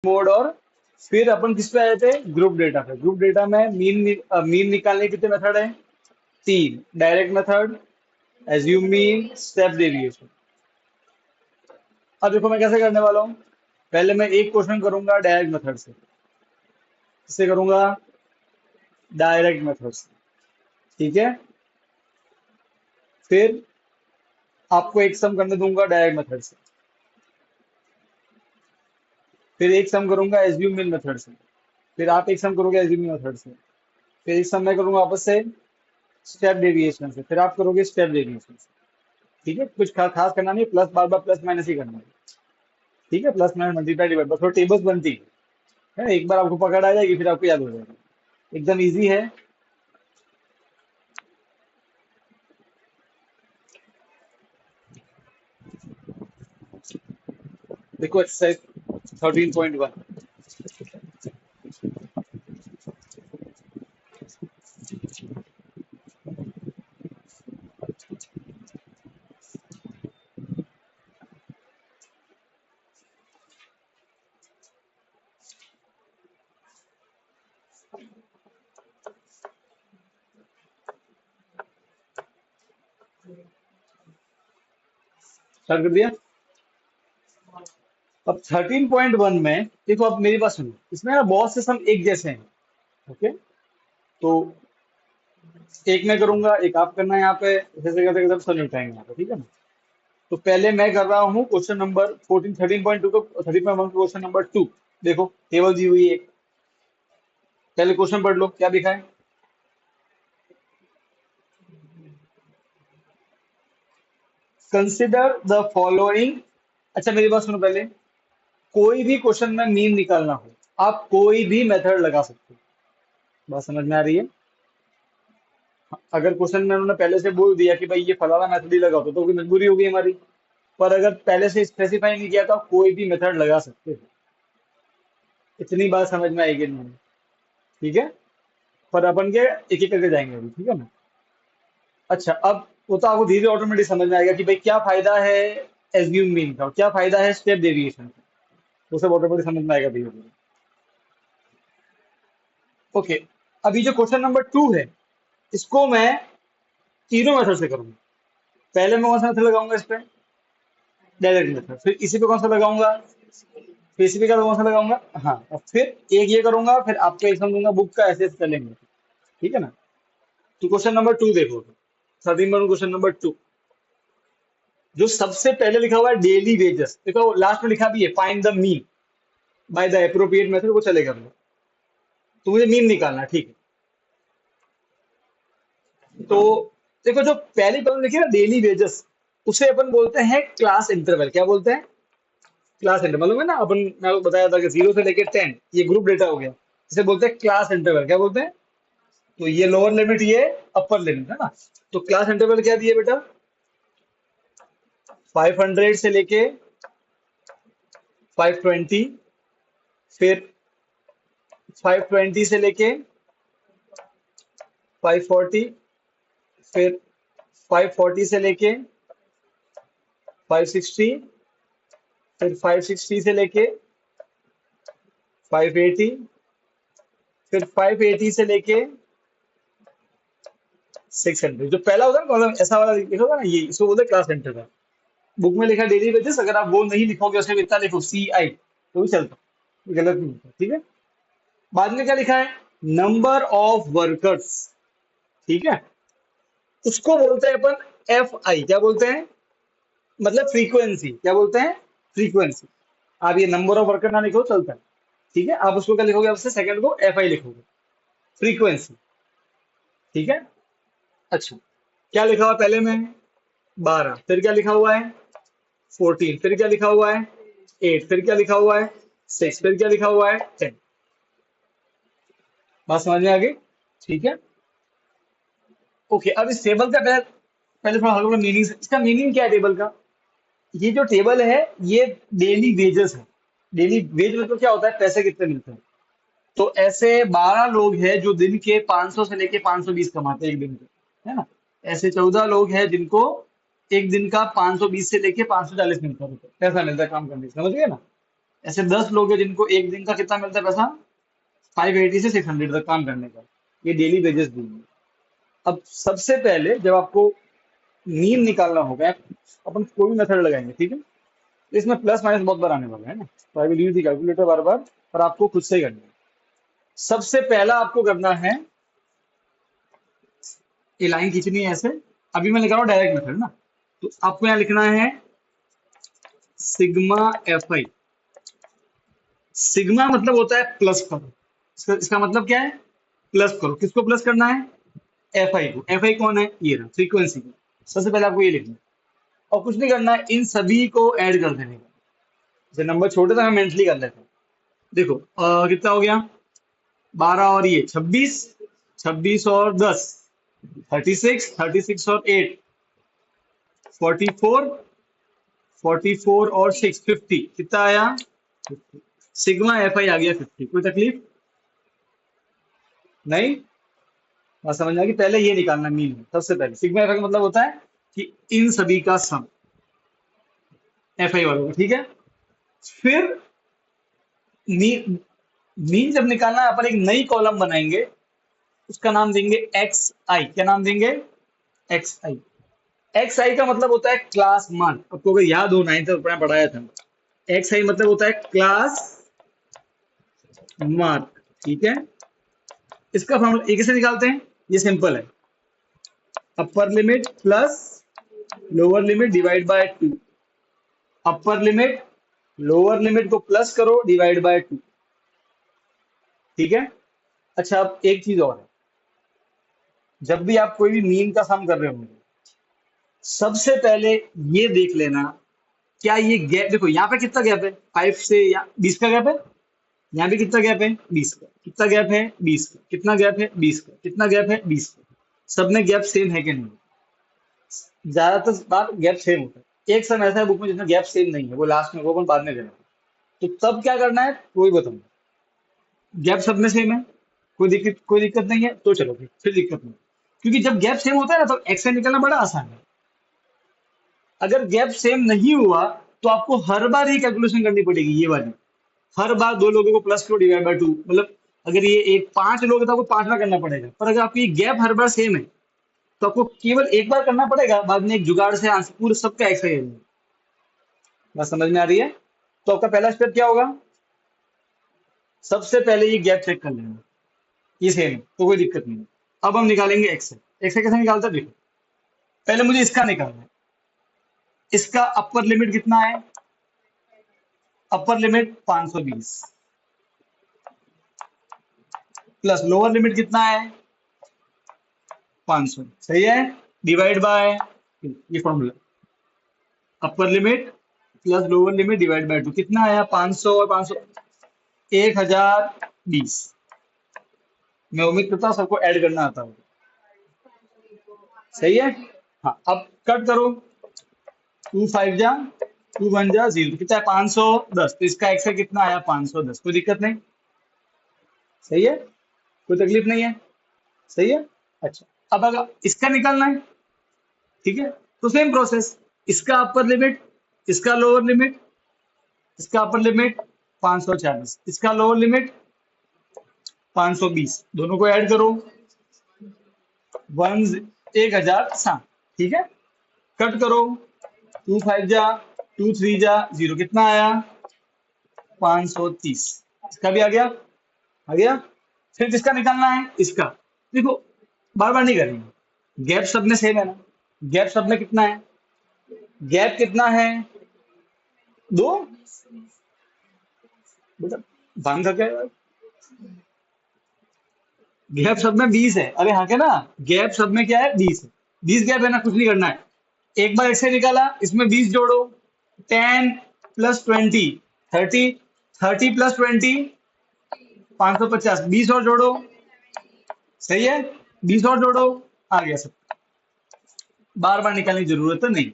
Mode, और फिर अपन किस पे आए थे, ग्रुप डेटा पे। ग्रुप डेटा में मीन निकालने के कितने मेथड है, 3, direct method, assume mean, step deviation. अब देखो मैं कैसे करने वाला हूँ, पहले मैं एक क्वेश्चन करूंगा डायरेक्ट मेथड से, किससे करूंगा, डायरेक्ट मेथड से, ठीक है। फिर आपको एक सम करने दूंगा डायरेक्ट मेथड से, फिर एक सम करूंगा एज्यूम मीन मेथड से, फिर आप एक सम करोगे एज्यूम मीन मेथड से, फिर एक सम मैं करूंगा आपस से स्टेप डेविएशन से, फिर आप करोगे स्टेप डेविएशन से। ठीक है, कुछ खास करना नहीं, प्लस बार बार प्लस माइनस ही करना है। ठीक है, प्लस माइनस मल्टीप्लाई डिवाइड, बस वो टेबल्स बनती है, एक बार आपको पकड़ आ जाएगी फिर आपको याद हो जाएगा, एकदम इजी है। देखो एक्सरसाइज 13.1, स्टार्ट कर दिया। अब 13.1 में देखो, अब मेरी बात सुनो, इसमें ना बहुत से सम एक जैसे हैं। ओके, तो एक मैं करूंगा, एक आप करना है यहाँ पे, जैसे करते करते सब निपटाएंगे यहाँ पे, ठीक है ना। तो पहले मैं कर रहा हूँ क्वेश्चन नंबर 14, 13.2 को, 13.1 क्वेश्चन नंबर 2। देखो टेबल दी हुई है, पहले क्वेश्चन पढ़ लो क्या लिखा है। कंसिडर द फॉलोइंग, अच्छा मेरी बात सुनो पहले, कोई भी क्वेश्चन में मीन निकालना हो, आप कोई भी मेथड लगा सकते हो। बात समझ में आ रही है। अगर क्वेश्चन में उन्होंने पहले से बोल दिया कि भाई ये फलाना मेथड ही लगाओ, तो कोई मजबूरी होगी हमारी। पर अगर पहले से स्पेसिफाई नहीं किया तो आप कोई भी मेथड लगा सकते हो। इतनी बात समझ में आएगी नहीं, ठीक है। पर अपन के एक एक करके जाएंगे अभी, ठीक है ना। अच्छा, अब वो तो आपको धीरे ऑटोमेटिक समझ में आएगा कि भाई क्या फायदा है एज्यूम मीन का और क्या फायदा है स्टेप डेविएशन का। वो सब ऑटोमेटिक समझ में आएगा धीरे धीरे। ओके, अभी जो क्वेश्चन नंबर 2 है, इसको मैं तीनों मेथड से करूंगा। पहले मैं कौन सा मेथड लगाऊंगा इस पे, डायरेक्ट मेथड, फिर इसी पे कौन सा लगाऊंगा, फिर इसी पे का कौन सा लगाऊंगा, हाँ, और फिर एक ये करूंगा, फिर आपको एक समझूंगा बुक का, ऐसे ऐसे चलेंगे, ठीक है ना। तो क्वेश्चन नंबर 2 देखो, 13 क्वेश्चन नंबर 2, जो सबसे पहले लिखा हुआ है डेली वेजेस, देखो लास्ट में लिखा भी है find the mean by the appropriate method, वो चलेगा अपने। तो मुझे मीन निकालना है, ठीक है। तो देखो जो पहली कॉलम लिखी है ना डेली वेजेस, उसे अपन बोलते हैं क्लास इंटरवल। क्या बोलते हैं, क्लास इंटरवल। मालूम है ना, अपन मैं आपको बताया था कि 0 से लेकर 10 ये ग्रुप डेटा हो गया, इसे बोलते हैं क्लास इंटरवल। क्या बोलते हैं, तो ये लोअर लिमिट, ये अपर लिमिट है ना। तो क्लास इंटरवल क्या दिए बेटा, 500 से लेके 520, फिर 520 से लेके 540, फिर 540 से लेके 560, फिर 560 से लेके 580, फिर 580 से लेके 600। जो पहला होगा ना कॉलम, ऐसा वाला लिखा होगा ना, ये इसको बोलते हैं क्लास इंटरवल। बुक में लिखा डेली वेजेस, अगर आप वो नहीं लिखोगे, उसमें इतना लिखो CI, तो भी चलता, गलत नहीं होता, ठीक है। बाद में क्या लिखा है, नंबर ऑफ वर्कर्स, ठीक है, उसको बोलते हैं अपन FI। क्या बोलते हैं, मतलब फ्रीक्वेंसी। क्या बोलते हैं, फ्रीक्वेंसी। आप ये नंबर ऑफ वर्कर ना लिखो चलता है, ठीक है। आप उसको क्या लिखोगे, आपसे सेकंड को FI लिखोगे, फ्रीक्वेंसी, ठीक है। अच्छा, क्या लिखा हुआ पहले में, 12, फिर क्या लिखा हुआ है 14, फिर क्या लिखा हुआ है 8, फिर क्या लिखा हुआ है 6, फिर क्या लिखा हुआ है 10। बात समझ में आ गई, ठीक है। ओके, अब इस टेबल का पहले पहले थोड़ा हल्का मीनिंग, इसका मीनिंग क्या है टेबल का। ये जो टेबल है, ये डेली वेजेस है। डेली वेज मतलब क्या होता है, पैसे कितने मिलते हैं। तो ऐसे 12 लोग हैं जो दिन के 500 से लेके 520 कमाते हैं एक दिन के, है ना। ऐसे 14 लोग हैं जिनको एक दिन का 520 से लेके 540 मिलता है, पैसा मिलता है काम करने से, समझ गए ना। ऐसे 10 लोग हैं जिनको एक दिन का कितना मिलता है पैसा, 580 से 600 तक काम करने का, ये डेली वेजेस देंगे। अब सबसे पहले जब आपको मीन निकालना होगा, अपन कोई भी मेथड लगाएंगे, ठीक है, तो इसमें प्लस माइनस बहुत बार आने वाला है ना, तो I will use the calculator बार बार, पर आपको खुद से ही करना है। सबसे पहला आपको करना है, ये लाइन खींचनी है ऐसे, अभी मैं लिख रहा हूँ डायरेक्ट मेथड ना, तो आपको यहाँ लिखना है सिग्मा एफ आई। सिग्मा मतलब होता है प्लस करो, इसका मतलब क्या है, प्लस करो। किसको प्लस करना है, एफ आई को। एफ आई कौन है, ये रहा फ्रीक्वेंसी को। सबसे पहले आपको ये लिखना है, और कुछ नहीं करना है, इन सभी को ऐड कर देने का। जैसे नंबर छोटे था, मैं मेंटली कर लेता हूँ। देखो कितना हो गया, 12 और ये 26, 26 और 10 36, 36 और 8 44, 44 और 6 50, कितना आया, सिग्मा एफ आई आ गया 50। कोई तकलीफ नहीं, बात समझ में आ गई। पहले ये निकालना मीन है, सबसे पहले सिग्मा एफ आई का मतलब होता है कि इन सभी का सम, एफ आई वालों का, ठीक है। फिर मीन, मीन जब निकालना है, अपन एक नई कॉलम बनाएंगे, उसका नाम देंगे एक्स आई। क्या नाम देंगे, एक्स आई। एक्स आई का मतलब होता है क्लास मार्क। आपको अगर याद हो, नाइन्थ में पढ़ाया था, एक्स आई मतलब होता है क्लास मार्क, ठीक है। इसका फॉर्मूला एक से निकालते हैं, ये सिंपल है, अपर limit plus lower limit divide by 2। Upper limit lower limit को प्लस करो, डिवाइड बाय 2, ठीक है। अच्छा, अब एक चीज और है, जब भी आप कोई भी मीन का सम कर रहे होंगे, सबसे पहले ये देख लेना, क्या ये गैप, देखो यहाँ पे कितना गैप है, 5 से या 20 का गैप है। यहाँ भी कितना गैप है, 20 का। कितना गैप है, 20 का। कितना गैप है, 20 का। कितना गैप है, 20 का। सब में गैप सेम है कि नहीं, ज्यादातर बार गैप सेम होता है। एक समय ऐसा है बुक में जिसमें गैप सेम नहीं है, वो लास्ट में, वो अपन बाद में देना। तो तब क्या करना है, कोई बताऊंगा। गैप सब में सेम है, कोई दिक्कत नहीं है, तो चलो फिर दिक्कत नहीं। क्योंकि जब गैप सेम होता है ना, तो एक्शन निकलना बड़ा आसान है। अगर गैप सेम नहीं हुआ, तो आपको हर बार ये कैलकुलेशन करनी पड़ेगी, ये वाली। हर बार दो लोगों को प्लस करो, डिवाइड बाय 2, मतलब अगर ये एक 5 लोग हैं तो आपको 5 बार करना पड़ेगा। पर अगर आपकी गैप हर बार सेम है, तो आपको केवल एक बार करना पड़ेगा, बाद में एक जुगाड़ से आंसर पूरे सबका एक्स है। बात समझ में आ रही है। तो आपका पहला स्टेप क्या होगा, सबसे पहले ये गैप चेक कर लेना, ये सेम है तो कोई दिक्कत नहीं है। अब हम निकालेंगे एक्स। एक्स कैसे निकालते हैं, देखो पहले मुझे इसका निकालना है। इसका अपर लिमिट कितना है, upper limit 520 plus lower limit कितना है, 500, सही है, डिवाइड बाय, ये formula, upper limit plus lower limit divide by 2, कितना आया, 500 और 500, 1020। मैं उम्मीद करता हूँ सबको ऐड करना आता होगा, सही है। हाँ, अब कट करो, 2 5 जा, 2 1 जा 0, कितना है, 510। तो इसका एक्स कितना आया, 510। कोई दिक्कत नहीं, सही है, कोई तकलीफ नहीं है, सही है। अच्छा, अब अगर इसका निकालना है, ठीक है, तो सेम प्रोसेस, इसका अपर लिमिट, इसका लोअर लिमिट, इसका अपर लिमिट 540, इसका लोअर लिमिट 520, दोनों को ऐड करो, 1007, ठीक है। कट करो, 2 5 जा, 2 3 जा 0, कितना आया, 530। इसका भी आ गया, आ गया। फिर किसका निकालना है, इसका। देखो बार बार नहीं करेंगे, गैप सब में सेम है ना, गैप सब में कितना है, गैप कितना है, 2, बेटा भांग का क्या है? गैप सब में 20 है, अरे हाँ, क्या ना, गैप सब में क्या है, 20 है। 20 गैप है ना, कुछ नहीं करना है, एक बार ऐसे निकाला, इसमें 20 जोड़ो, 10 प्लस 20 30, 30 प्लस 20 550, 20 और जोड़ो, सही है, 20 और जोड़ो, आ गया सब। बार बार निकालने की जरूरत तो नहीं।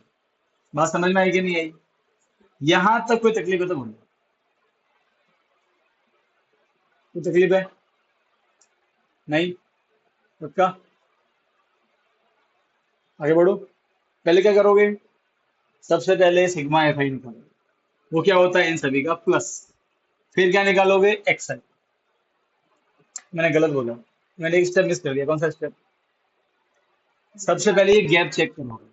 बात समझ में आई कि नहीं आई, यहां तक कोई तकलीफ है तो बोलो, कोई तकलीफ है, नहीं, पक्का, आगे बढ़ो। पहले क्या करोगे, सबसे पहले सिग्मा एफ आई निकालो, वो क्या होता है, इन सभी का प्लस। फिर क्या निकालोगे, एक्स आई। मैंने गलत बोला, मैंने एक स्टेप मिस कर दिया। कौन सा स्टेप? सबसे पहले ये गैप चेक करोगे,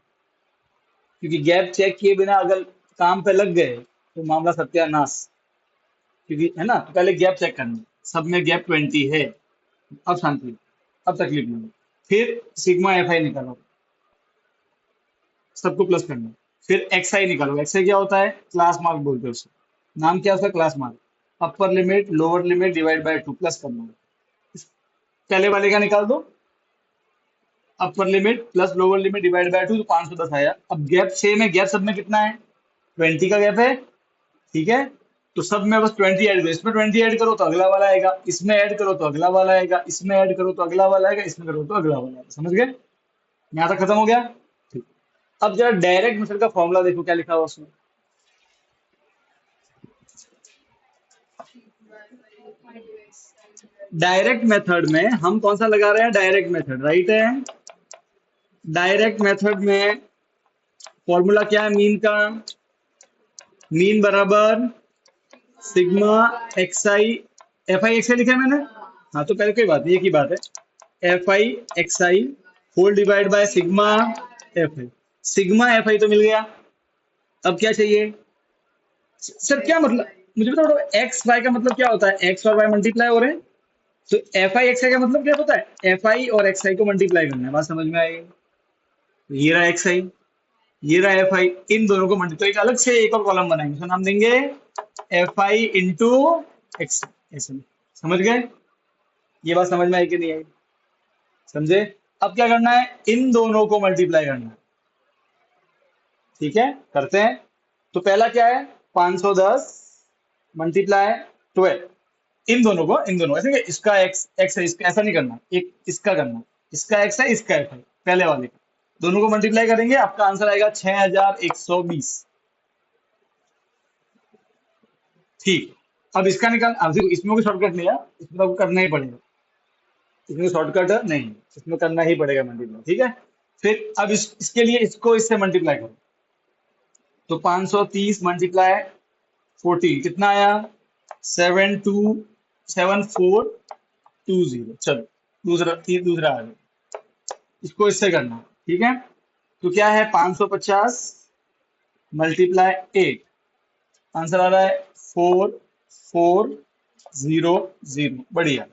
क्योंकि गैप चेक किए बिना अगर काम पे लग गए तो मामला सत्यानाश। क्योंकि है ना, तो पहले गैप चेक करना, सब में गैप 20 है। अब शांति, अब तकलीफ नहीं। फिर सिग्मा एफ आई निकालो, सबको प्लस करना। फिर एक्स आई निकालो। एक्स आई क्या होता है? क्लास मार्क बोलते हैं उसे। नाम क्या है उसका? Class mark. Upper limit lower limit divide by 2 plus करना। पहले वाले का निकाल दो, अपर limit plus lower limit divide by 2, तो 510 आया। अब गैप 6 में, गैप सब में कितना है? 20 का गैप है, ठीक है। तो सब में बस 20 ऐड करो, इसमें 20 ऐड करो तो अगला वाला आएगा, इसमें ऐड करो तो अगला वाला आएगा, इसमें ऐड करो तो अगला वाला आएगा, इसमें करो तो अगला वाला आएगा। समझ गए? यहाँ तक खत्म हो गया? ठीक। अब जरा डायरेक्ट मेथड का फॉर्मूला देखो क्या लिखा हुआ उसमें। डायरेक्ट मेथड में हम कौन सा लगा रहे हैं? डायरेक्ट मेथड, राइट है। डायरेक्ट मेथड में फॉर्मूला क्या है मीन का? मीन बराबर sigma X I, F I x I लिखा है मैंने। हाँ तो पहले कोई बात नहीं, एक ही बात है। F I x i whole divide by sigma F i. Sigma F i तो मिल गया। अब क्या चाहिए सर? क्या मतलब, मुझे बताओ, एक्स वाई का मतलब क्या होता है? एक्स और वाई मल्टीप्लाई हो रहे हैं, तो एफ आई एक्स आई का मतलब क्या होता है? एफ आई और एक्स आई को मल्टीप्लाई करना है। बात समझ में आएगी? तो ये रहा एक्स आई, ये रहा एफ आई, इन दोनों को मल्टीप्लाई, तो एक अलग से एक और कॉलम बनाएंगे, उसका नाम देंगे एफ आई इंटू एक्स। ऐसे समझ गए? ये बात समझ में आई कि नहीं आई? समझे? अब क्या करना है? इन दोनों को मल्टीप्लाई करना है, ठीक है, करते हैं। तो पहला क्या है? 510 मल्टीप्लाई 12। इन दोनों को, इन दोनों ऐसे, इसका एक्स एक्स है, इसका ऐसा नहीं करना, एक इसका करना, इसका एक्स है, इसका एफ है, पहले वाले का। दोनों को मल्टीप्लाई करेंगे, आपका आंसर आएगा 6120। ठीक। अब इसका निकाल, अब देखो इसमें कोई शॉर्टकट नहीं है, इसमें तो आपको करना ही पड़ेगा। इसमें शॉर्टकट नहीं, इसमें करना ही पड़ेगा मल्टीप्लाई, ठीक है। फिर अब इसके लिए इसको इससे मल्टीप्लाई करो, तो 530 मल्टीप्लाई 14 कितना आया? 7420। चलो दूसरा, दूसरा आ गया, इसको इससे करना, ठीक है। तो क्या है? 550 मल्टीप्लाई 8, आंसर आ रहा है 4400। बढ़िया,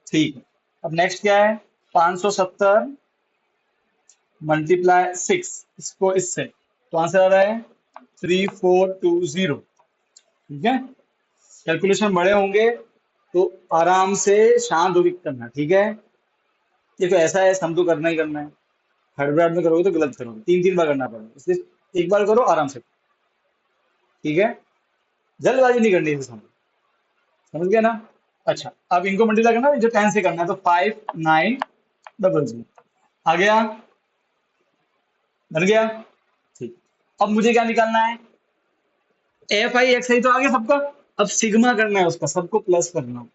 ठीक है। अब नेक्स्ट क्या है? 570 मल्टीप्लाई 6, इसको इससे, तो आंसर आ रहा है 3420। ठीक है। कैलकुलेशन बड़े होंगे तो आराम से शांत होकर करना, ठीक है। ये तो ऐसा है, सम तो करना ही करना है। हड़बड़ाहट में करोगे तो गलत करोगे, 3 3 बार करना पड़ेगा, इसलिए एक बार करो आराम से, ठीक है। जल्दबाजी नहीं करनी है सम, समझ गया ना? अच्छा, अब इनको मल्टीप्लाई करना है, जो 10 से करना है, तो 5900 आ गया, बन गया, ठीक। अब मुझे क्या निकालना है? एफ आई एक्स आई तो आ गया सबका। अब सिग्मा करना है उसका, सबको प्लस करना।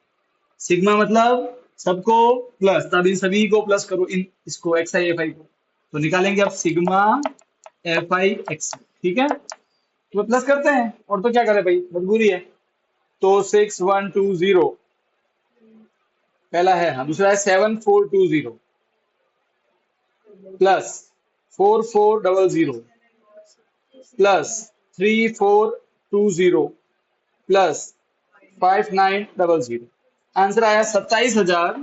सिग्मा मतलब सबको प्लस, तब इन सभी को प्लस करो, इन इसको एक्स आई एफ आई को, तो निकालेंगे अब सिग्मा एफ आई एक्स, ठीक है। तो प्लस करते हैं, और तो क्या करें भाई, मजबूरी है। तो 6120 पहला है, हाँ दूसरा है 7420 प्लस 4400 प्लस 3420 प्लस 5900। आंसर आया 27,000।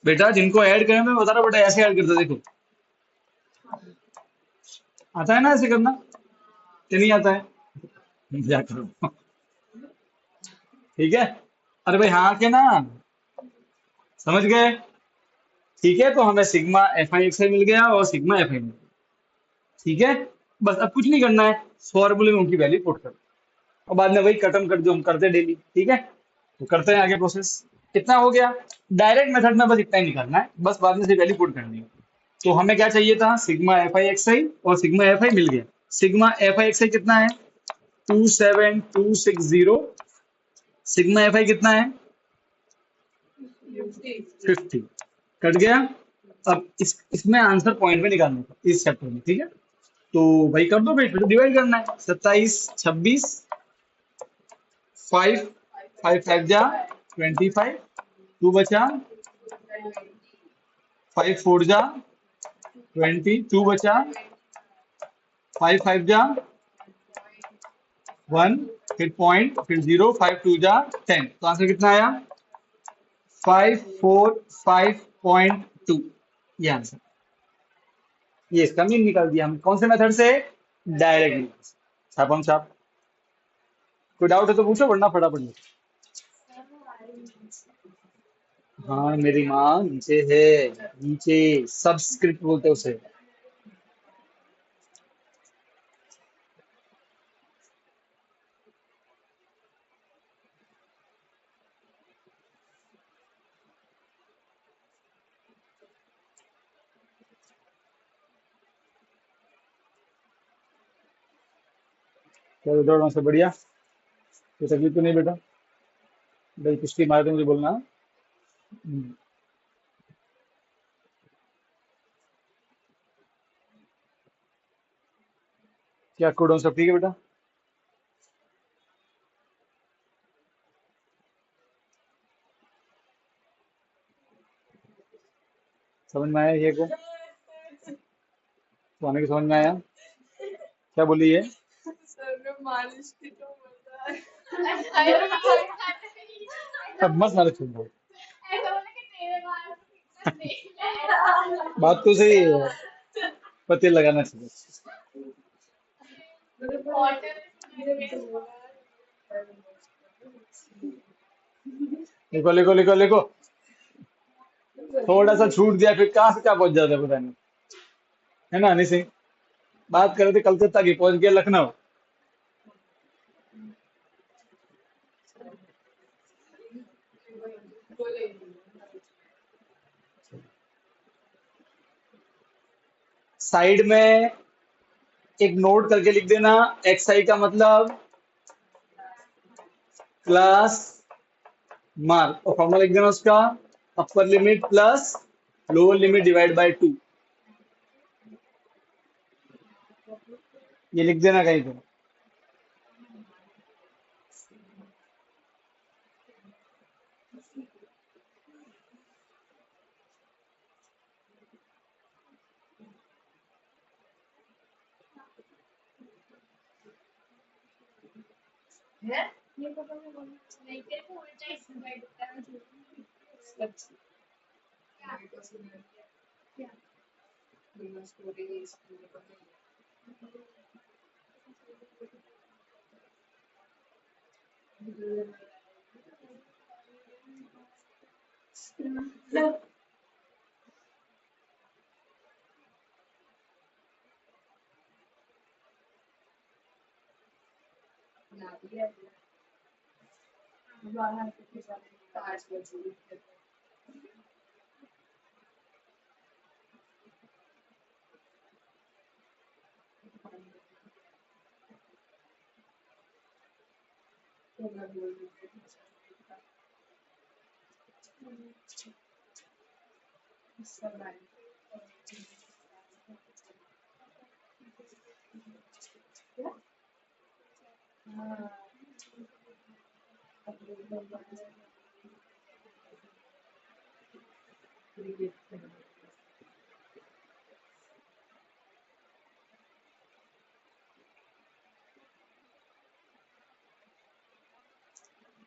बेटा जिनको ऐड करें, मैं बता रहा हूँ बेटा, ऐसे ऐड करते देखो, आता है ना ऐसे करना, कि नहीं आता है? मजाक करो, ठीक है। अरे भाई हाँ के ना, समझ गए? ठीक है, तो हमें सिग्मा एफ आई एक्स आई मिल गया और सिग्मा एफ आई मिल गया, ठीक है। बस अब कुछ नहीं करना है, फॉर्मूले में उनकी वैल्यू पुट कर, और बाद में वही कटम कर जो हम करते डेली, ठीक है। तो करते हैं आगे प्रोसेस। कितना हो गया? डायरेक्ट मेथड में बस इतना ही निकालना है, बस बाद में से वैल्यू पुट करनी है। तो हमें क्या चाहिए था? सिग्मा एफ आई एक्स आई और सिग्मा एफ आई मिल गया। सिग्मा एफ आई एक्स आई कितना है? 27260। सिग्मा एफ आई कितना है? 50। कट गया। अब इसमें आंसर पॉइंट में निकालना था इस चैप्टर में, ठीक है। तो भाई कर दो भाई, फिर डिवाइड करना है, 27 26 फाइव, फाइव फाइव जा 25, टू बचा, फाइव फोर जा 20, टू बचा, फाइव फाइव जा 1, फिर पॉइंट, फिर 0, फाइव टू जा 10। तो आंसर कितना आया? 545.2। ये आंसर, ये इसका मीन निकाल दिया हम। कौन से मेथड से? डायरेक्ट छापम छाप। कोई डाउट है तो पूछो, वरना फटाफट लिखो। हाँ मेरी माँ नीचे है, नीचे सबस्क्रिप्ट बोलते हैं उसे। क्या दौड़ से बढ़िया? कोई तकलीफ तो नहीं बेटा? भाई पुष्टि मारे तो मुझे बोलना। हम्म, क्या कोड सब ठीक है बेटा? समझ में आया ये को? सोने की समझ में आया? क्या बोली है? अब मत मारो, छोड़ दो। बात तो सही है, पते लगाना चाहिए। लिखो लिखो लिखो लिखो। थोड़ा सा छूट दिया, फिर कहाँ से क्या पहुंच जाता है पता नहीं। है ना हनी सिंह? बात कर रहे थे कलकत्ता की, पहुंच गया लखनऊ। साइड में एक नोट करके लिख देना, एक्स आई का मतलब क्लास मार्क, और फॉर्मूला लिख देना उसका, अपर limit plus lower limit divide by 2। ये लिख देना कहीं पे।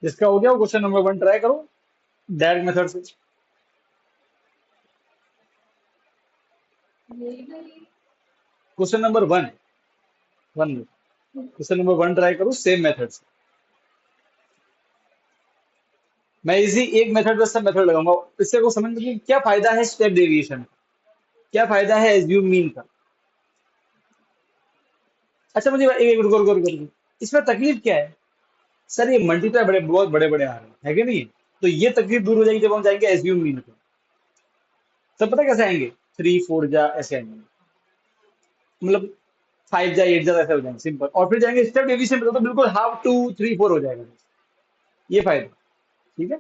इसका हो गया क्वेश्चन नंबर 1, ट्राई करो डायरेक्ट मेथड से। Question number 1, one, question number 1 try करो सेम मेथड से। मैं इसी एक मेथड पर सब मेथड लगाऊंगा, इससे को समझ में क्या फायदा है स्टेप डेविएशन, क्या फायदा है एज्यूम मीन का। अच्छा मुझे एक एक रुको रुको रुको रुको। इसमें तकलीफ क्या है? सर ये मल्टीप्लाई बड़े बहुत बड़े बड़े आ रहे हैं, है कि नहीं? तो ये तकलीफ दूर हो जाएगी जब हम जाएंगे एज्यूम मीन पे। सब पता है कैसे आएंगे? थ्री फोर जा ऐसे आएंगे, मतलब फाइव जा एट जा ऐसे हो जाएंगे सिंपल, और फिर जाएंगे स्टेप डेविएशन पे तो बिल्कुल हाफ टू थ्री फोर हो जाएगा। ये फायदा, ठीक है।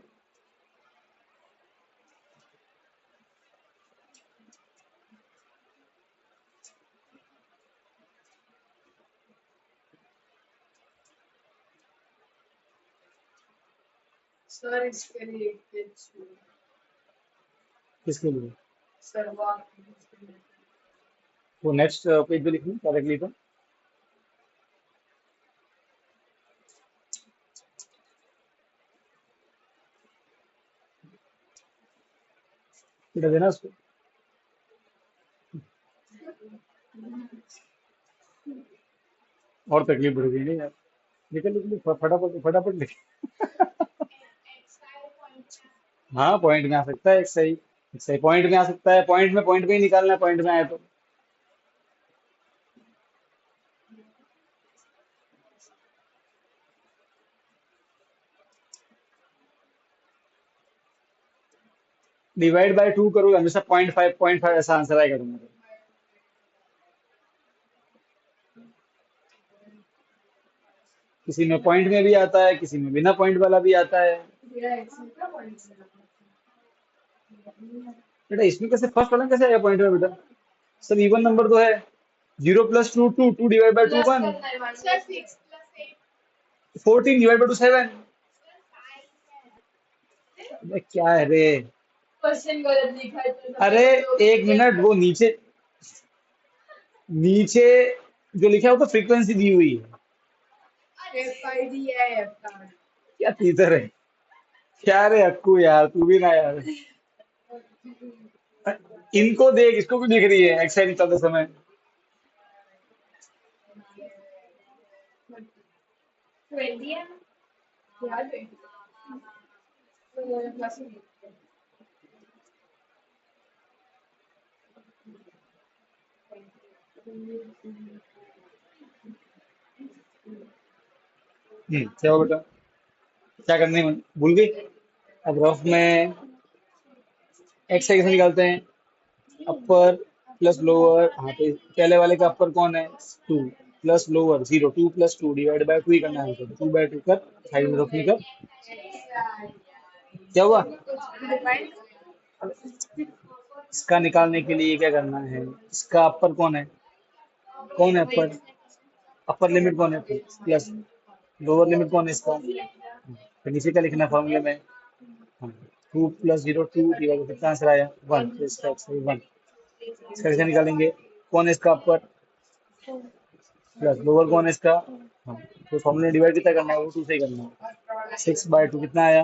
सर इसके लिए किसके लिए? सर वो नेक्स्ट पेज पे लिखना डायरेक्टली तो बेटा देना उसको। और तकलीफ बढ़ गई नहीं यार। निकल निकल फटाफट फटाफट लिख। हाँ पॉइंट में आ सकता है, एक सही, एक सही पॉइंट में आ सकता है, पॉइंट में ही निकालना है, पॉइंट में आए तो। डिवाइड बाय 2 करोगे हमेशा 0.5 ऐसा आंसर आएगा तुम्हारा। किसी में पॉइंट में भी आता है, किसी में बिना पॉइंट वाला भी आता है। बेटा इसमें कैसे फर्स्ट वाला कैसे आएगा पॉइंट में बेटा? सब इवन नंबर तो है। 0 + 2 2, 2 डिवाइड बाय 2 1, 14 डिवाइड बाय 2 7। अबे क्या है रे? क्वेश्चन गलत लिखा है तो अरे एक मिनट, वो नीचे नीचे जो लिखा है वो तो फ्रीक्वेंसी दी हुई है। एफआईडी है आपका। क्या टीचर है? क्या रे अक्कू यार, तू भी ना यार। इनको देख, इसको भी दिख रही है एक्सरसाइज चलते समय। 20 है यार 20 तो क्लास में क्या हो बेटा? क्या करने में भूल गई? अब रफ में एक्स कैसे निकालते हैं? अपर प्लस लोअर, हाँ तो पहले वाले का अपर कौन है? 2 प्लस लोअर 0, 2 + 2 डिवाइड बाय 2 ही करना है, 2/2 कर साइड में रखने का क्या हुआ? इसका निकालने के लिए क्या करना है? इसका अपर कौन है? कौन है अपर? अपर लिमिट कौन है? प्लस। लोअर लिमिट कौन है इसका? तो नीचे क्या लिखना है फॉर्मूले में? 2 + 0 2 डिवाइड बाय कितना आंसर आया? 1, तो इसका आंसर 1। इसका कैसे निकालेंगे? कौन है इसका अपर? प्लस लोअर कौन है इसका? हाँ, तो फॉर्मूला डिवाइड कितना करना है? वो 2 से ही करना है। 6/2 कितना आया?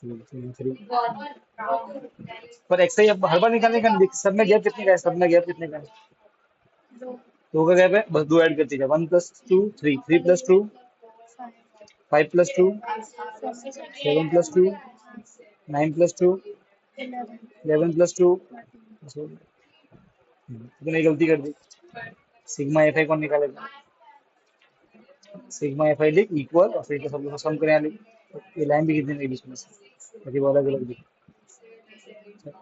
3। पर एक्स ही अब हर बार निकालने का सब में गैप कितने का है? सब में गैप कितने का है? 2 का गैप है, बस 2 ऐड करते जाओ। 1 + 2 3, 3 + 2 5 + 2 7 + 2 9 + 2 11 + 2। इतनी गलती कर दी। सिग्मा एफ आई कौन निकालेगा? सिग्मा एफ आई लिख इक्वल और फिर सब लोग सम करें यहाँ लिख। ये लाइन भी कितने बीच में से ताकि वो अलग अलग दिखे। सर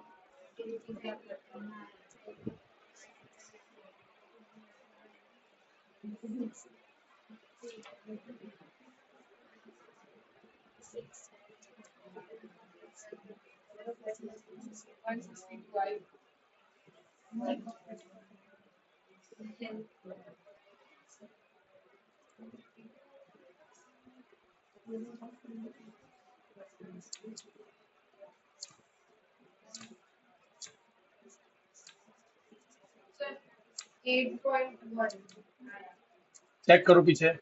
8.1 चेक करो पीछे।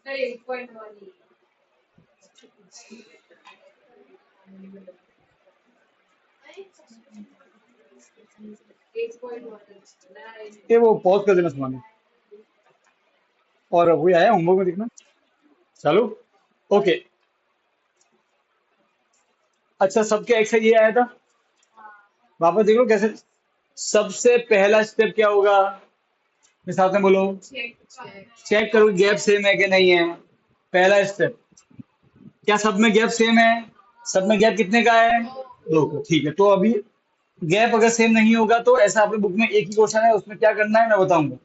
सर 8.1 ये वो पॉज कर देना सुनाने। और वही आया होमवर्क में दिखना। चलो ओके। अच्छा सबके एक्स ये आया था, वापस देख लो कैसे। सबसे पहला स्टेप क्या होगा? मेरे साथ में बोलो। चेक करो गैप सेम है कि नहीं है। पहला स्टेप, क्या सब में गैप सेम है? सब में गैप कितने का है? 2 का। ठीक है, तो अभी गैप अगर सेम नहीं होगा तो ऐसा अपने बुक में एक ही क्वेश्चन है, उसमें क्या करना है मैं बताऊंगा।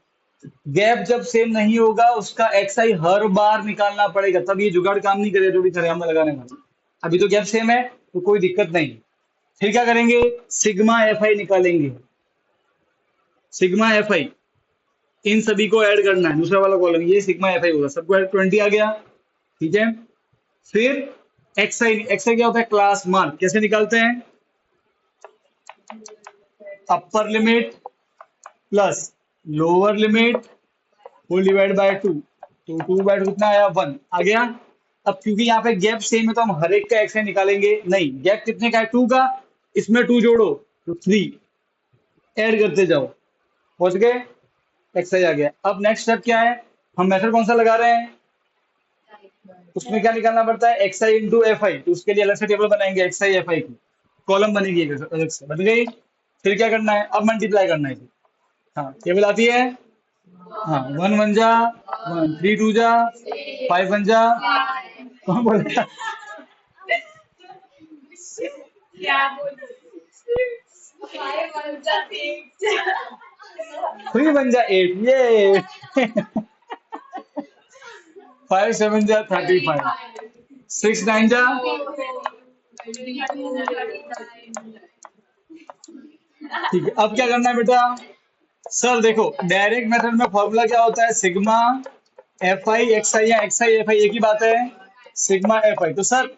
गैप जब सेम नहीं होगा उसका एक्स आई हर बार निकालना पड़ेगा, तब ये जुगाड़ काम नहीं करे जो भी थ्योरम में लगाने वाला। अभी तो गैप सेम है तो कोई दिक्कत नहीं। फिर क्या करेंगे, सिग्मा एफ आई निकालेंगे। सिग्मा एफ आई इन सभी को ऐड करना है, दूसरा वाला कॉलम ये सिग्मा एफ आई होगा, सबको ऐड 20 आ गया। ठीक है। फिर एक्स आई क्या होता है, क्लास मान। कैसे निकालते हैं, upper limit plus lower limit whole divide by two. तो 2/2 कितना आया, 1 आ गया। अब क्योंकि यहाँ पे गैप सेम है तो हम हर एक का एक्स आई निकालेंगे नहीं, गैप कितने का है, 2 का, इसमें 2 जोड़ो तो 3, ऐड करते जाओ, पहुंच गए, एक्स आई आ गया। अब नेक्स्ट स्टेप क्या है, हम मेथड कौन सा लगा रहे हैं, उसमें क्या निकालना पड़ता है, x I into F i. तो उसके लिए अलग से टेबल बनाएंगे, एक्स आई एफ आई की कॉलम बनेगी एक अलग से, बन गई। फिर क्या करना है, अब मल्टीप्लाई करना है इसे। हाँ टेबल आती है। हाँ 1 1 जा 1, 3 2 जा 5 1 जा, कौन बोलेगा, क्या बोलूं? 5 1 6 3 1 जा 8, ये 5 7 जा 35, 6 9 जा। 39 ठीक है, अब क्या करना है बेटा, सर देखो डायरेक्ट मेथड में फॉर्मूला क्या होता है, सिग्मा एफ आई एक्स आई या एक्स आई एफ आई, एक ही बात है, सिग्मा एफ आई। तो सर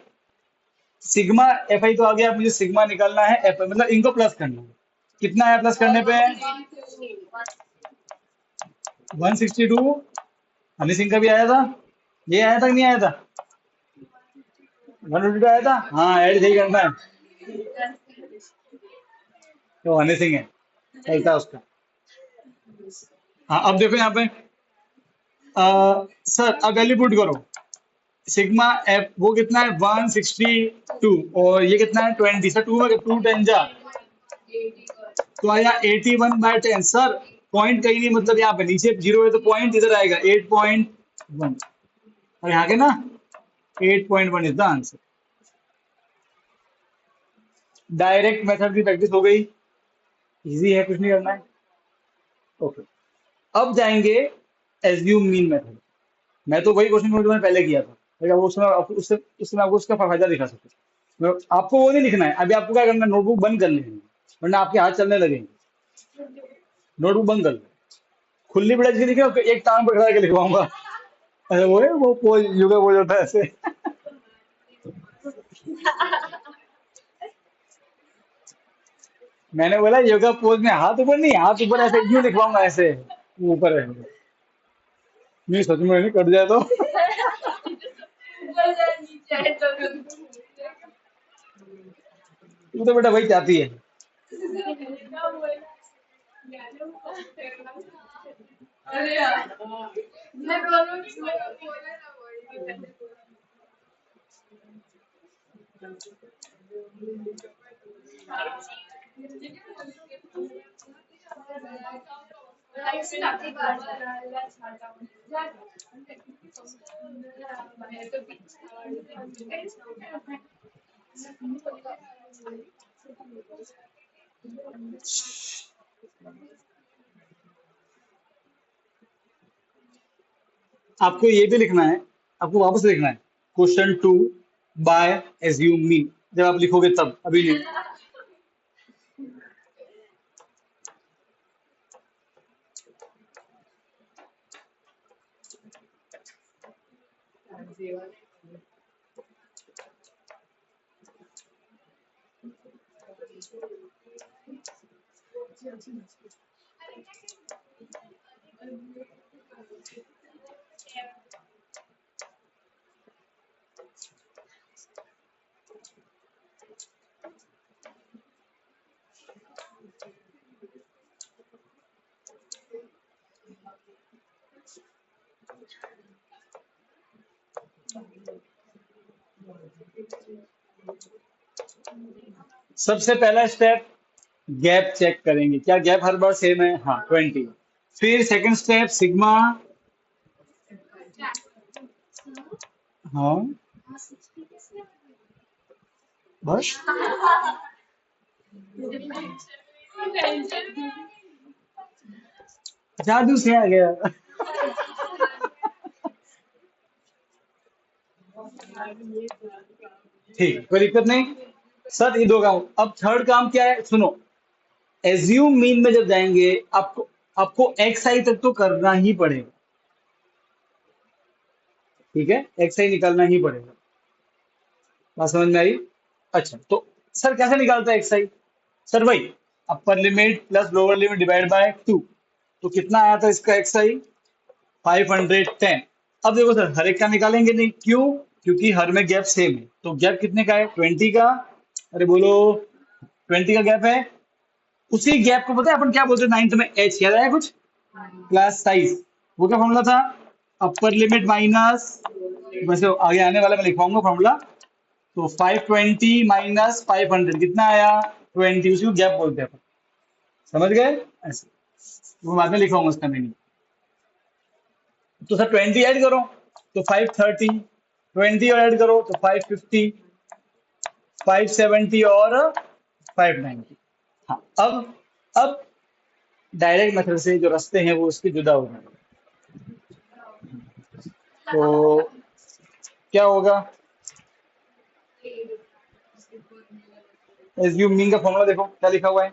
सिग्मा एफ आई तो आ गया, मुझे सिग्मा निकालना है एफ आई, मतलब इनको प्लस करना है। कितना है प्लस करने पे, 162। हनी सिंह का भी आया था, ये आया था कि नहीं आया था, 152 आया था, हाँ ऐड सही करना है, तो हनी सिंह है, सही था उसका। हाँ अब देखो यहाँ पे, सर अब वैल्यू पुट करो, सिग्मा एफ वो कितना है 162 और ये कितना है 20, सर 2 में 2 10 जा, तो आया 81/10। सर पॉइंट कहीं नहीं, मतलब यहाँ पे नीचे जीरो है तो पॉइंट इधर आएगा 8.1, और यहाँ के ना 8.1 is the answer. Direct method की प्रैक्टिस हो गई, इजी है, कुछ नहीं करना है। ओके, अब जाएंगे एज्यूम मीन मेथड। मैं तो वही क्वेश्चन मैंने पहले किया था, लेकिन अब उसमें उससे उसमें आपको उसका फायदा दिखा सकते हैं। आपको वो नहीं लिखना है, अभी आपको क्या करना है, नोटबुक बंद कर लेनी है, वरना आपके हाथ चलने लगेंगे। नोटबुक बंद कर लो, खुली बिड़ज के लिखे, एक टांग पकड़ा के लिखवाऊंगा, अरे वो है वो पोज योगा पोज होता है ऐसे। मैंने बोला योगा पोज में हाथ ऊपर नहीं, हाथ ऊपर ऐसे यूं लिखवाऊंगा ऐसे, वो ऊपर है, नहीं सच में नहीं कट जाए तो। नीचे है तो तू तो बेटा वही चाहती है। अरे यार मैं दोनों की बोला ना बोल आपको ये भी लिखना है, आपको वापस लिखना है, क्वेश्चन 2 बाय एज्यूम मी, जब आप लिखोगे तब, अभी नहीं। सबसे पहला स्टेप, गैप चेक करेंगे, क्या गैप हर बार सेम है, हाँ 20। फिर सेकंड स्टेप सिग्मा, हाँ बस, जादू से आ गया। ठीक, कोई दिक्कत नहीं। सर ये दो काम, अब थर्ड काम क्या है सुनो। एज्यूम मीन में जब जाएंगे आपको आपको एक्स आई तक तो करना ही पड़ेगा। ठीक है, एक्स आई निकालना ही पड़ेगा। बात समझ में आई? अच्छा तो सर कैसे निकालता है एक्स आई? सर भाई, अपर limit plus lower limit divide by 2। तो कितना आया था इसका एक्स आई? 510। अब देखो सर, हर एक का निकालेंगे नहीं, क्यों? क्योंकि हर में गैप सेम है। तो गैप कितने का है? 20 का। अरे बोलो, 20 का गैप है। उसी गैप को पता है अपन क्या बोलते हैं नाइन्थ में? एच, याद आया कुछ? Class size. वो क्या फॉर्मूला था? अपर लिमिट माइनस, वैसे आगे आने वाला मैं लिखवाऊंगा फॉर्मूला। तो 520 माइनस 500 कितना आया? 20। उसी को गैप बोलते हैं अपन। समझ गए? ऐसे वो बाद में लिखवाऊंगा उसका मीनिंग। तो सर 20 ऐड करो तो 530, 20 और ऐड करो तो 550, 570 और 590। हाँ, अब डायरेक्ट मेथड से जो रास्ते हैं वो उसके जुदा हो गए। तो क्या होगा? एज्यूमिंग का फॉर्मूला देखो क्या लिखा हुआ है।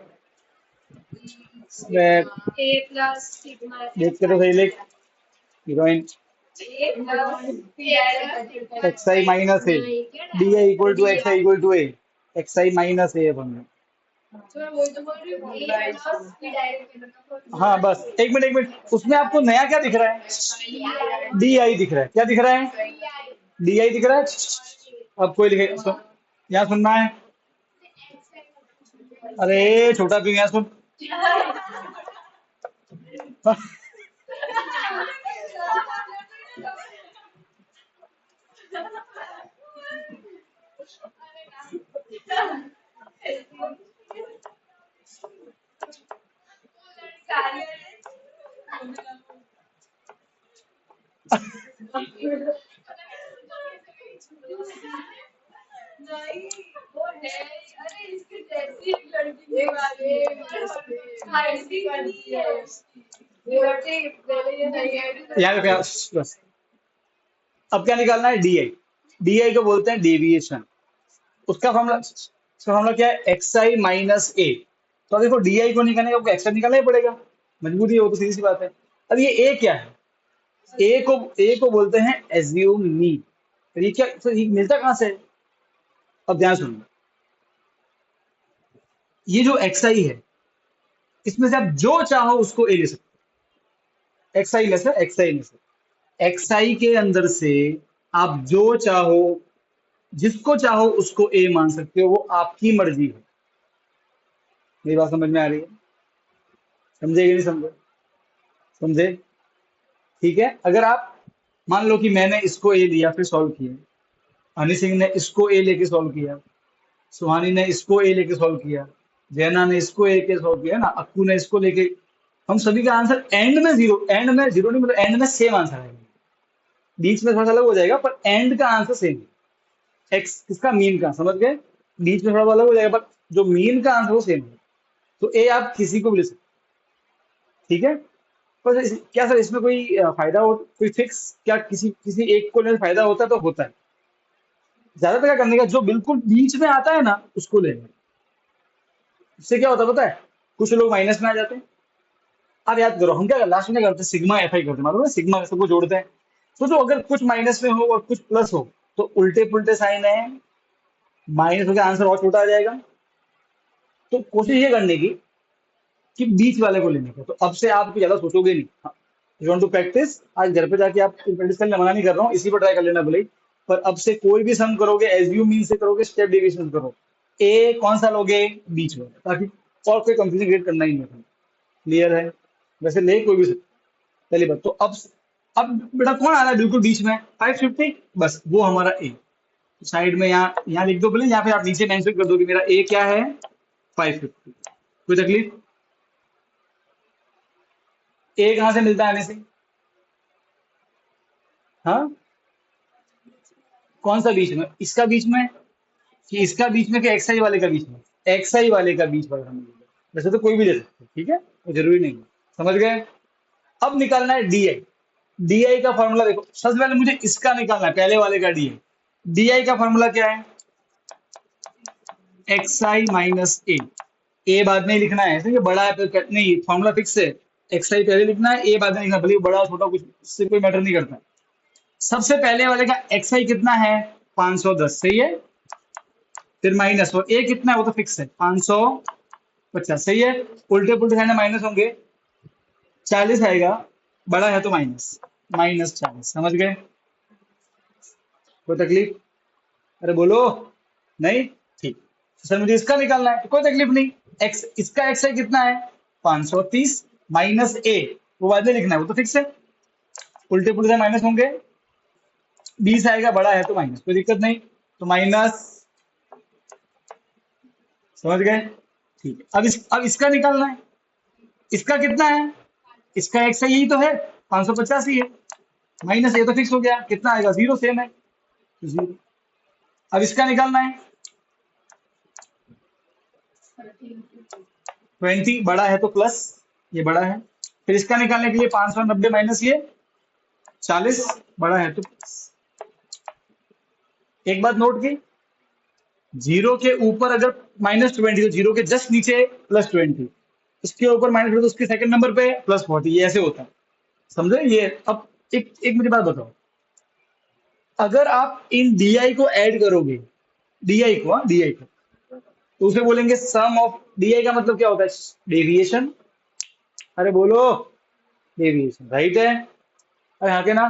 इसमें ए प्लस सिग्मा देख एक्स के तो आई सही लिख। हीरोइन, A plus X I minus A, D I equal to X I equal to A. X I minus A है फॉर्मूला। तो मैं वही तो बोल रही हूँ ए प्लस बी डायरेक्ट हाँ बस एक मिनट एक मिनट, उसमें आपको नया क्या दिख रहा है? डी आई दिख रहा है। क्या दिख रहा है? डी आई दिख रहा है। अब कोई लिखे यहाँ सुनना है। अरे छोटा भी यहाँ सुन। नहीं वो है अरे इसके जैसी एक लड़की के बारे में हाइसी करती है ये लड़की पहले ये नहीं यहाँ पे है बस। अब क्या निकालना है? D I. डी आई को बोलते हैं डेविएशन। उसका फॉर्मूला क्या है? एक्स आई माइनस ए। तो अब देखो, डी आई को निकालने का एक्स आई निकालना ही पड़ेगा, मजबूरी है, वो तो सीधी सी बात है। अब ये ए क्या है? ए को बोलते हैं एज्यूम मीन। तो ये क्या, तो ये मिलता कहां से है? अब ध्यान सुनो, ये जो एक्स आई है, इसमें से आप जो चाहो उसको ए ले सकते हो। एक्स आई में से, एक्स आई में से, एक्स आई के अंदर से आप जो चाहो, जिसको चाहो उसको ए मान सकते हो, वो आपकी मर्जी है। मेरी बात समझ में आ रही है? समझे कि नहीं समझे? समझे? ठीक है। अगर आप मान लो कि मैंने इसको ए लिया फिर सॉल्व किया, हनी सिंह ने इसको ए लेके सॉल्व किया, सुहानी ने इसको ए लेके सॉल्व किया, जैना ने इसको ए के सॉल्व किया ना, अक्कू ने इसको लेके, हम सभी का आंसर एंड में जीरो, एंड में जीरो नहीं, मतलब एंड में सेम आंसर आएगा। बीच में थोड़ा सा अलग हो जाएगा पर एंड का आंसर सेम है। एक्स किसका? मीन का, समझ गए? बीच में थोड़ा अलग हो जाएगा पर जो मीन का आंसर वो सेम है। तो ए आप किसी को भी ले सकते हो, ठीक है। पर क्या सर इसमें कोई फायदा हो, कोई फिक्स, क्या किसी किसी एक को लेने से फायदा होता है? तो होता है। ज्यादातर क्या करने का, जो बिल्कुल बीच में आता है ना उसको लेना। इससे क्या होता है पता है? कुछ लोग माइनस में आ जाते हैं। आप याद करो, हम क्या लास्ट में क्या करते हैं? सिग्मा एफ आई करते हैं, मालूम है? सिग्मा सबको जोड़ते हैं। सोचो अगर कुछ माइनस में हो और कुछ प्लस हो, तो उल्टे पुल्टे साइन है, माइनस का आंसर और छोटा आ जाएगा। तो कोशिश ये करने की कि बीच वाले को लेने का। तो अब से आप ज्यादा सोचोगे नहीं। यू वांट टू प्रैक्टिस, आज घर पे जाके आप प्रैक्टिस करने मना नहीं कर रहा हूँ, इसी पर ट्राई कर लेना भले ही। पर अब से कोई भी सम करोगे एज्यूम मीन से करोगे, स्टेप डेविएशन करो। ए कौन सा लोगे? बीच में, ताकि और कोई कंफ्यूजन क्रिएट करना ही नहीं है। क्लियर है? वैसे ले कोई भी सकता है। पहली बात तो अब बेटा कौन आ रहा है बिल्कुल बीच में? 550, बस वो हमारा ए। साइड में यहाँ यहाँ लिख दो भले, यहाँ पे आप नीचे मेंशन कर दो कि मेरा ए क्या है? 550। कोई तकलीफ? ए कहां से मिलता है आने से? हाँ, कौन सा बीच में? इसका बीच में कि इसका बीच में कि एक्सआई वाले का बीच में? एक्सआई वाले का बीच वाला मिलेगा। वैसे तो कोई भी ले सकते हैं, ठीक है, वो जरूरी नहीं है। समझ गए? अब निकालना है डीआई। डीआई का फॉर्मूला देखो, सबसे पहले मुझे इसका निकालना है, पहले वाले का डीआई। डीआई का फॉर्मूला क्या है? एक्स आई माइनस ए बाद में ही लिखना है, ठीक है? बड़ा है तो नहीं, फॉर्मूला फिक्स है। एक्स आई पहले लिखना है, ए बाद में लिखना, भले वो बड़ा छोटा कुछ उससे कोई मैटर नहीं करता। सबसे पहले वाले का एक्स आई कितना है? 510, सही है। फिर माइनस, और ए कितना है वो तो फिक्स है 550, सही है। उल्टे पुल्टे साइड में माइनस होंगे, 40 आएगा, बड़ा है तो माइनस, -40, समझ गए? कोई तकलीफ? अरे बोलो। नहीं? ठीक। तो सर मुझे इसका निकालना है, तो कोई तकलीफ नहीं। एक्स, इसका एक्स है कितना है? 530 माइनस ए, वो बाद में लिखना है, वो तो फिक्स है। उल्टे पुल्टे से माइनस होंगे, 20 आएगा, बड़ा है तो माइनस, कोई दिक्कत नहीं। तो माइनस, समझ गए? ठीक है। अब इसका निकालना है। इसका कितना है? इसका एक्स है, यही तो है, 550 ही है। माइनस ए तो फिक्स हो गया, कितना आएगा? 0, सेम है, 0। अब इसका निकालना है। 20, बड़ा है तो प्लस, ये बड़ा है। फिर इसका निकालने के लिए 590 माइनस ये 40, बड़ा है तो प्लस। एक बात नोट की, जीरो के ऊपर अगर -20, तो जीरो के जस्ट नीचे +20, उसके ऊपर -20 तो उसके सेकंड नंबर पे +40, ये ऐसे होता है, समझे ये? अब एक एक मुझे बात बताओ, अगर आप इन डीआई को ऐड करोगे, डीआई को, हाँ डीआई को, तो उसे बोलेंगे सम ऑफ। डीआई का मतलब क्या होता है? डेविएशन। अरे बोलो, डेविएशन, राइट है? अरे हाँ के ना?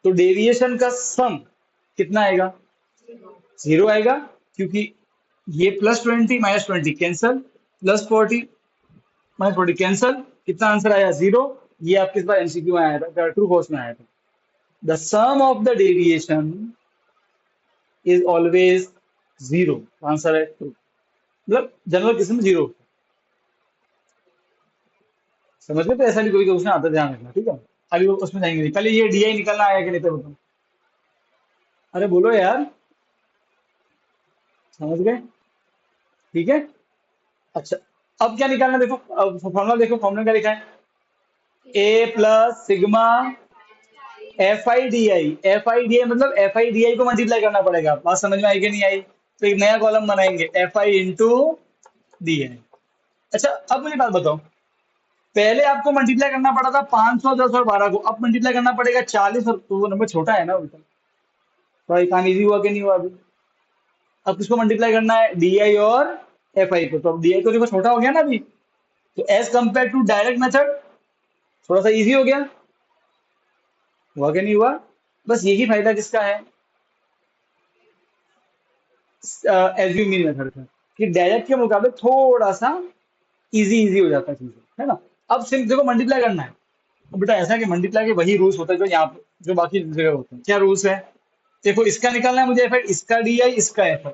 तो डेविएशन का सम कितना आएगा? 0 आएगा, क्योंकि ये +20 -20 कैंसल, +40 -40 कैंसल, कितना आंसर आया? 0। ये आपके इस बार एमसीक्यू में आया था, ट्रू फॉल्स में आया था। The sum of the deviation is always 0, answer है ट्रू। मतलब जनरल केस में 0, समझ गए? तो ऐसा भी कोई क्वेश्चन आता है, ध्यान रखना, ठीक है? अभी वो उसमें जाएंगे नहीं, पहले ये डीआई निकलना आया कि नहीं तो बताओ। अरे बोलो यार, समझ गए? ठीक है। अच्छा, अब क्या निकालना, देखो फॉर्मूला देखो, फॉर्मूला क्या लिखा है? A plus sigma F I D I मतलब एफ आई डी आई को मल्टीप्लाई करना पड़ेगा। बात समझ में आई कि नहीं आई? तो एक नया कॉलम बनाएंगे, F I into D I. अच्छा, अब मुझे बात बताओ, पहले आपको मल्टीप्लाई करना पड़ा था 500, 10 और 12 को, अब मल्टीप्लाई करना पड़ेगा 40, और तो वो नंबर छोटा है ना उनका, तो ये काम इजी हुआ कि नहीं हुआ अभी? अब किसको मल्टीप्लाई करना है? डी आई और एफ आई को, तो अब डी आई तो देखो छोटा हो गया ना अभी, तो as compared to direct method थोड़ा सा इजी हो गया, हुआ कि नहीं हुआ? बस यही फायदा किसका है, एज्यूमिंग मेथड का, कि डायरेक्ट के मुकाबले थोड़ा सा इजी इजी हो जाता है चीजें, है ना? अब सिर्फ देखो मल्टीप्लाई करना है। अब बेटा ऐसा है कि मल्टीप्लाई के वही रूल्स होता है जो यहाँ पे, जो बाकी जगह होते हैं। क्या रूल्स है? देखो इसका निकालना है मुझे एफ, इसका डी आई, इसका F,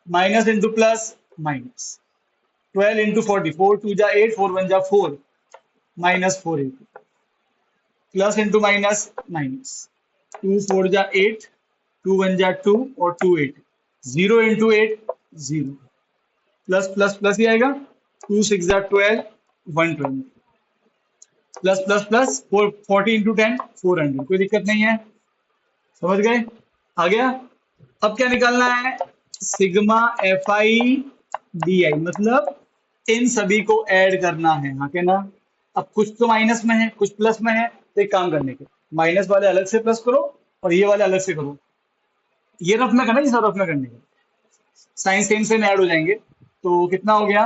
minus into plus, minus 12 into 40, 4 2 जा 8, 4 1 जा 4, -4 into plus into minus, minus 2 4 जा 8, 2 1 जा 2 और 2 8, 0 इंटू 8, 0, प्लस प्लस प्लस ही आएगा, 2 6 जा 12, 120, प्लस प्लस प्लस 4 40 इंटू 10, 400, कोई दिक्कत नहीं है, समझ गए? आ गया? अब क्या निकालना है? Sigma F I D I, मतलब इन सभी को ऐड करना है, हाँ के ना? अब कुछ तो माइनस में है, कुछ प्लस में है, तो एक काम करने के, माइनस वाले अलग से प्लस करो और ये वाले अलग से करो। ये रफ में करना, ये सब रफ में करने का, साइन सेम सेम ऐड हो जाएंगे। तो कितना हो गया?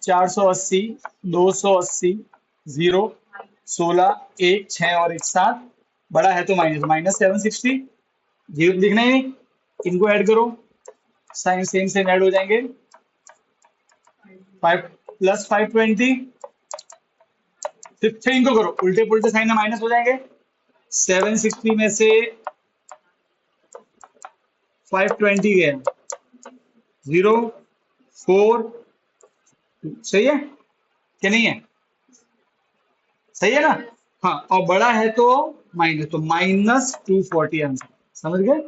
480, 280, 0, 16, 1 6 और 1 7, बड़ा है तो माइनस -760, जीरो दिखना ही नहीं, इनको ऐड करो, साइन सेम सेम ऐड हो जाएंगे। 5 प्लस 520, फिफ्थ इनको करो, उल्टे पुल्टे साइन में माइनस हो जाएंगे। 760 में से 520 गया, 0 4, सही है कि नहीं है? सही है ना? हाँ, और बड़ा है तो माइनस, तो -240 आंसर, समझ गए?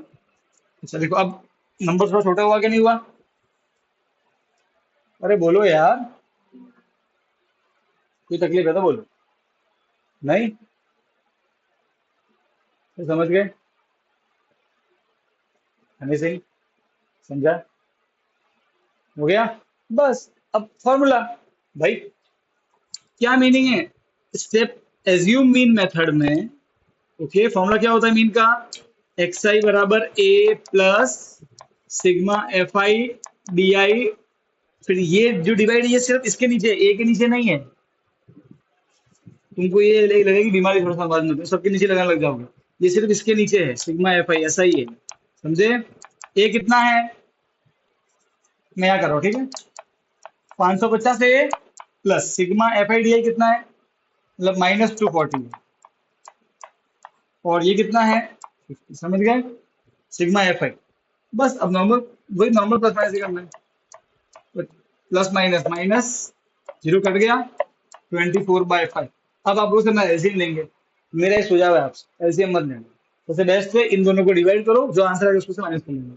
अच्छा देखो, अब नंबर थोड़ा छोटा हुआ कि नहीं हुआ? अरे बोलो यार, कोई तकलीफ है तो बोलो। नहीं? तो समझ गए? हनी सिंह, समझा? हो गया? बस अब फॉर्मूला भाई, क्या मीनिंग है स्टेप एज्यूम मीन मेथड में? ओके, फॉर्मूला क्या होता है मीन का? एक्स आई बराबर A plus sigma F I D I. फिर ये जो डिवाइड, ये सिर्फ इसके नीचे, ए के नीचे नहीं है। तुमको ये लगेगी बीमारी, थोड़ा सा बाद में तो सबके नीचे लगाने लग जाओगे। ये सिर्फ इसके नीचे है, सिग्मा एफ आई, ऐसा ही है, समझे? ए कितना है मैं यहाँ कर रहा हूँ, ठीक है? 550 A plus sigma F I D I कितना है, मतलब -240, और ये कितना है 50, समझ गए? Sigma F I. बस अब नॉर्मल, वही नॉर्मल प्लस माइनस ही करना है। Plus minus minus, zero cut गया, 24/5। अब आप लोग से मैं एलसीएम लेंगे, मेरा एक सुझाव है आपसे, एलसीएम मत लेना। सबसे बेस्ट है इन दोनों को डिवाइड करो, जो आंसर आएगा उसको से माइनस कर लेंगे,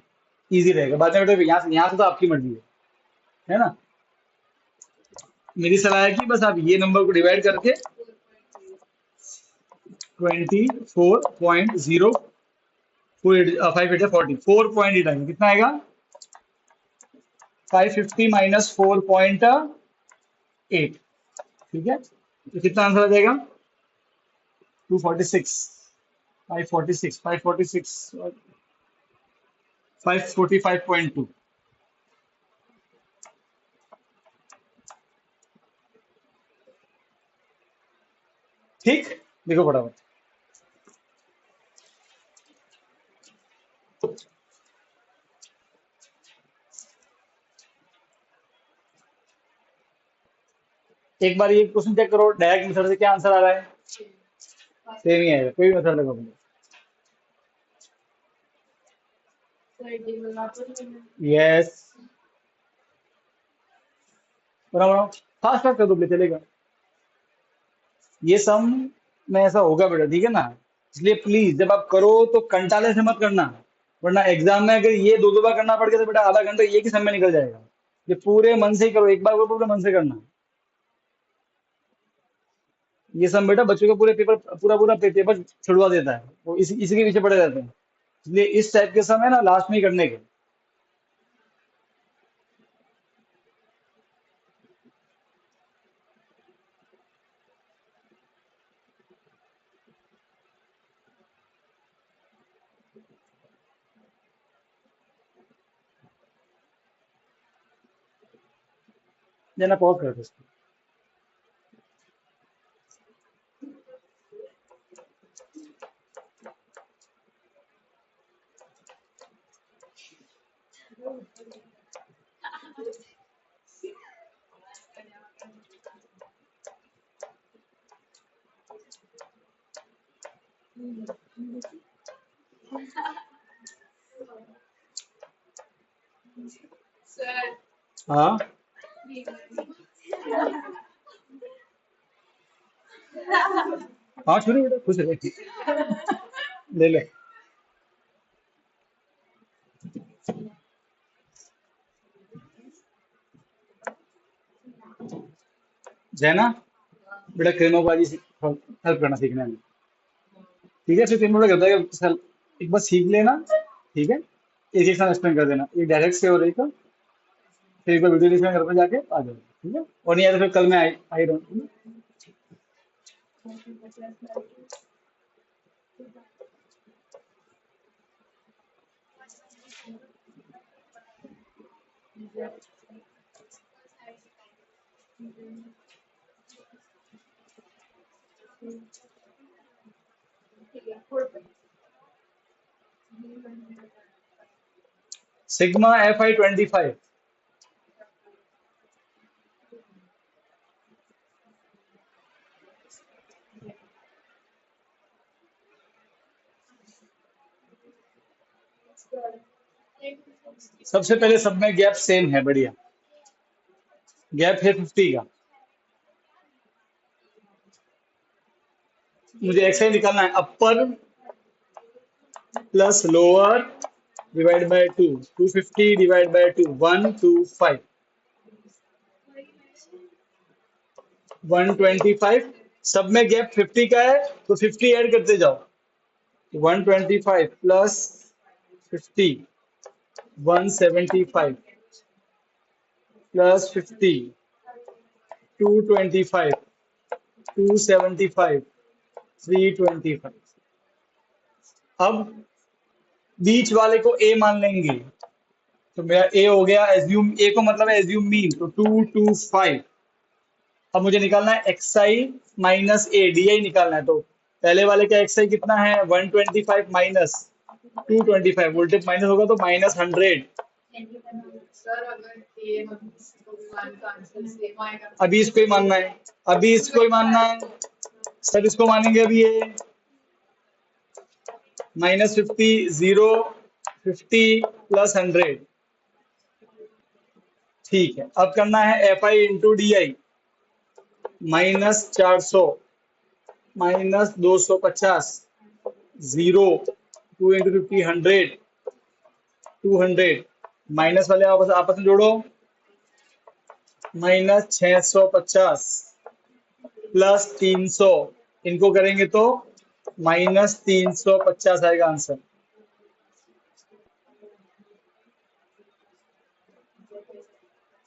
इजी रहेगा। बाद में बेटा यहाँ से तो आपकी मर्जी है ना? मेरी सलाह है कि बस आप ये नंबर को डिवाइड करके 24.0, 5 4.8 आएगा, कितना आएगा? 550 माइनस 4.8, ठीक है? तो कितना आंसर आ जाएगा? 246, 546, 545.2। ठीक, देखो फटाफट। एक बार ये क्वेश्चन चेक करो, डायरेक्ट मेथड से क्या आंसर आ रहा है? सेम ही आएगा, कोई भी मेथड लगाओ। यस, बनाओ, फास्ट फास्ट कर दो, चलेगा। ये सम में ऐसा होगा बेटा, ठीक है ना? इसलिए प्लीज जब आप करो तो कंटाले से मत करना, वरना एग्जाम में अगर ये दो दो बार करना पड़ गया तो बेटा आधा घंटा एक ही सम में निकल जाएगा। ये पूरे मन से ही करो, एक बार करो पूरे मन से करना। ये सम बेटा बच्चों का पूरे पेपर, पूरा पेपर छुड़वा देता है, वो इसी के पीछे पड़े रहते हैं। इसलिए इस टाइप के सम है ना लास्ट में ही करने के। जना पॉज कर दो इसको। सर हाँ हाँ, छोड़ो बेटा, खुश रहे, ले ले। जैना, बेटा क्रेमोबाजी हेल्प करना सीखने में, ठीक है? फिर 3 मिनट करता है कि एक बार सीख लेना, ठीक है? एक एक साथ एक्सप्लेन कर देना, ये डायरेक्ट से हो रही तो फिर एक बार वीडियो देखना, घर पे जाके आ जाओ, ठीक है? और नहीं आया तो फिर कल मैं आई रहूँ। सिग्मा FI 25, सबसे पहले सब में गैप सेम है, बढ़िया गैप है 50 का। मुझे एक्सआई निकालना है, अपर plus lower divide by 2, 250 divide by 2, 125, 125। सब में गैप 50 का है तो 50 ऐड करते जाओ, 125 प्लस 50, 175 प्लस 50, 225, 275, 325। अब बीच वाले को ए मान लेंगे, तो मेरा ए हो गया एज्यूम, ए को मतलब है एज्यूम मीन, तो 225। अब मुझे निकालना है x I minus A, D आई निकालना है। तो पहले वाले का एक्स आई कितना है, 125 माइनस 225, वोल्टेज माइनस होगा तो माइनस 100। सर अगर ये हम इसको भी मान का आंसर सेम आएगा अभी इसको ही मानना है, अभी इसको ही मानना है सर, इसको मानेंगे अभी ये -50, 0, 50 प्लस 100। ठीक है, अब करना है f I into D I, -400 -250, 0, 2 into 50, 100, 200, minus वाले आपस आपस में जोड़ो, -650 प्लस 300, इनको करेंगे तो -350 आएगा आंसर।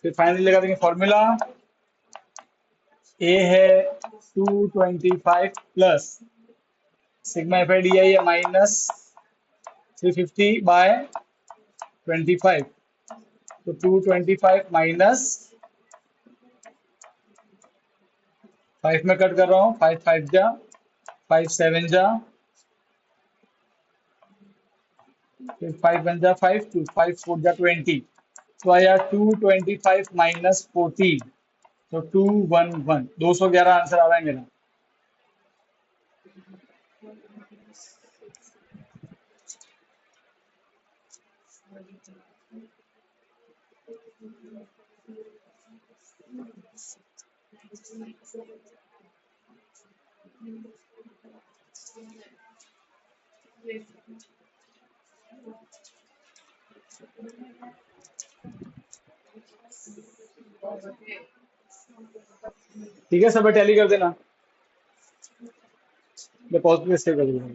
फिर फाइनली लगा देंगे फॉर्मूला, ए है 225 plus sigma F I D आई है -350/25, तो 225 माइनस 5 में कट कर रहा हूँ, 5 5 जा, 5 7 जा, फिर 5 1 जा 5, 2 5 4 जा 20, तो आया 225 माइनस 14, तो 211, 211 आंसर आ रहा है मेरा। ठीक है, सब टैली कर देना, मैं पॉज पे सेव कर दूंगा।